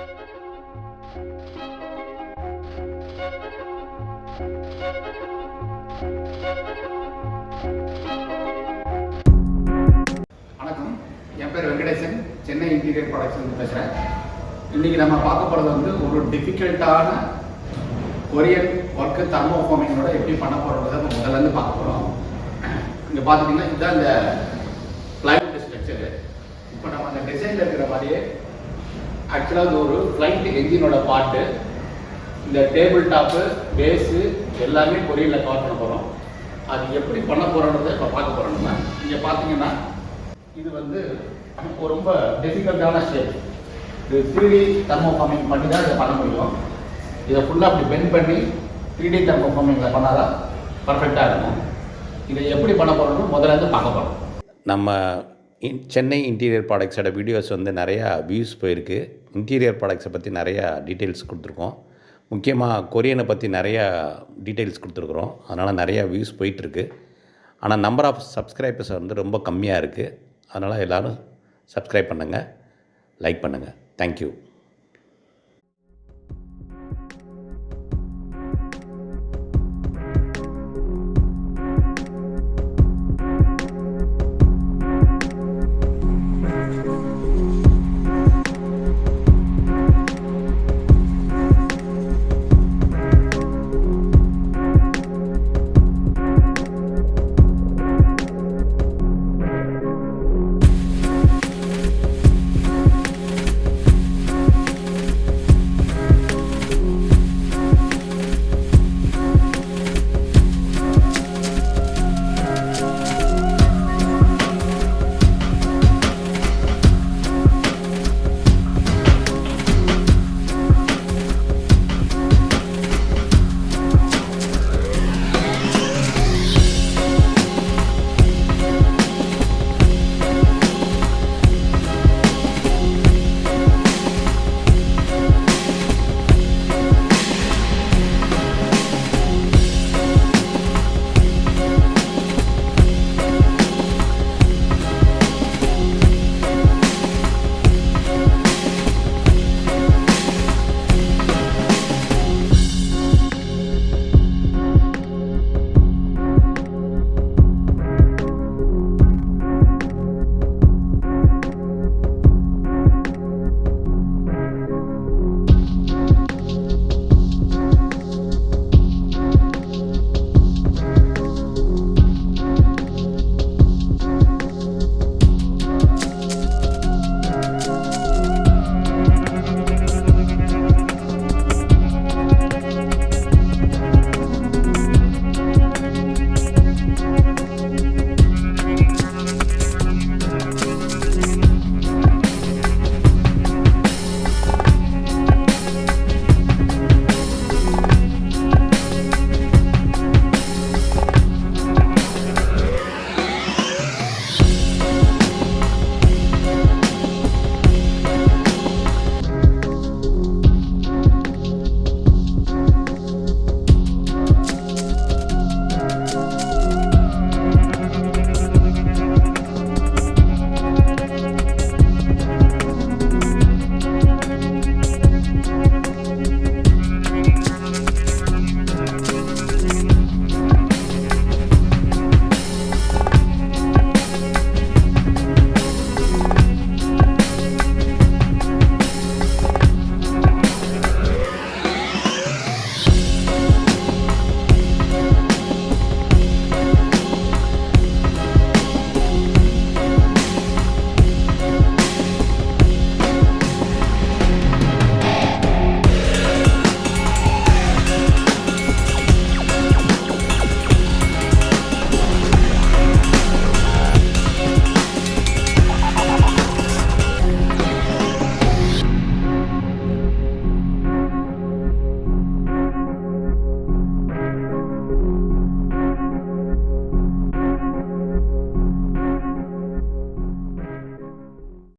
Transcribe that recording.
வணக்கம், என் பேர் Venkatesan, Chennai interior products பேசுகிறேன். இன்றைக்கி நம்ம பார்க்க போகிறது வந்து ஒரு டிஃபிகல்ட்டான கொரியன் ஒர்க்கு தெர்மோஃபார்மிங்கோட எப்படி பண்ண போகிறத முதல்லேருந்து பார்க்க போகிறோம். இங்கே பார்த்துட்டிங்கன்னா இதுதான் இந்த பிளைவுட் ஸ்ட்ரக்சரு. இப்போ நம்ம அந்த டிசைனில் இருக்கிற மாதிரியே ஆக்சுவலாக அது ஒரு ஃப்ளைட் என்ஜினோட பார்ட்டு. இந்த டேபிள் டாப்பு, பேஸு எல்லாமே கொரியனில் கவர் பண்ண போகிறோம். அது எப்படி பண்ண போகிறோன்றதை இப்போ பார்க்க போகிறோம். நம்ம இங்கே பார்த்தீங்கன்னா இது வந்து ரொம்ப டிஃபிகல்ட்டான ஸ்டெப். இது 3D தெர்மோஃபார்மிங் பண்ணி தான் இதை பண்ண முடியும். இதை ஃபுல்லாக அப்படி பெண்ட் பண்ணி 3D தெர்மோஃபார்மிங்கில் பண்ணால் தான் பர்ஃபெக்டாக இருக்கும். இதை எப்படி பண்ண போகிறோம்னு முதல்ல பார்க்க போகிறோம். நம்ம சென்னை இன்டீரியர் ப்ராடக்ட்ஸோட வீடியோஸ் வந்து நிறையா வியூஸ் போயிருக்கு. இன்டீரியர் ப்ராடக்ட்ஸை பற்றி நிறையா டீட்டெயில்ஸ் கொடுத்துருக்கோம். முக்கியமாக கொரியனை பற்றி நிறையா டீட்டெயில்ஸ் கொடுத்துருக்குறோம். அதனால் நிறையா வியூஸ் போயிட்டுருக்கு. ஆனால் நம்பர் ஆஃப் சப்ஸ்கிரைபர்ஸ் வந்து ரொம்ப கம்மியாக இருக்குது. அதனால் எல்லோரும் சப்ஸ்கிரைப் பண்ணுங்கள், லைக் பண்ணுங்கள். தேங்க்யூ.